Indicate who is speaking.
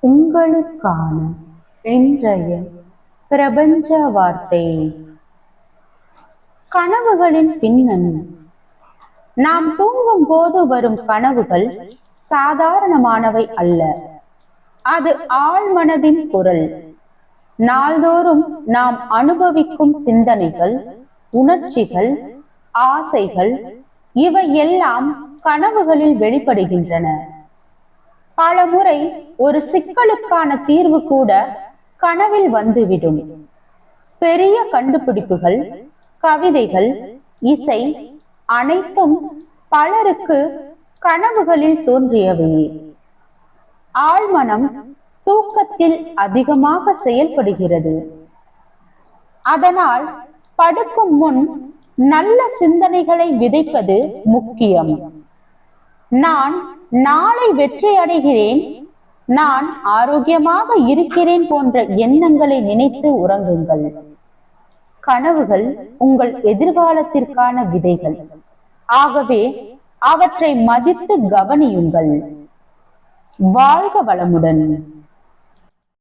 Speaker 1: உங்களுக்கான இன்றைய பிரபஞ்ச வார்த்தை. கனவுகளின் பின்னணி. நாம் தூங்கும் போது வரும் கனவுகள் சாதாரணமானவை அல்ல. அது ஆழ்மனதின் குரல். நாள்தோறும் நாம் அனுபவிக்கும் சிந்தனைகள், உணர்ச்சிகள், ஆசைகள் இவை எல்லாம் கனவுகளில் வெளிப்படுகின்றன. பல முறை ஒரு சிக்கலுக்கான தீர்வு கூட கனவில் வந்துவிடும். பெரிய கண்டுபிடிப்புகள், கவிதைகள், இசை அனைத்தும் பலருக்கு கனவுகளில் தோன்றியவையே. ஆழ்மனம் தூக்கத்தில் அதிகமாக செயல்படுகிறது. அதனால் படுக்கும் முன் நல்ல சிந்தனைகளை விதைப்பது முக்கியம். நான் நாளை வெற்றி அடைகிறேன், நான் ஆரோக்கியமாக இருக்கிறேன் போன்ற எண்ணங்களை நினைத்து உறங்குங்கள். கனவுகள் உங்கள் எதிர்காலத்திற்கான விதைகள். ஆகவே அவற்றை மதித்து கவனியுங்கள். வாழ்க வளமுடன்.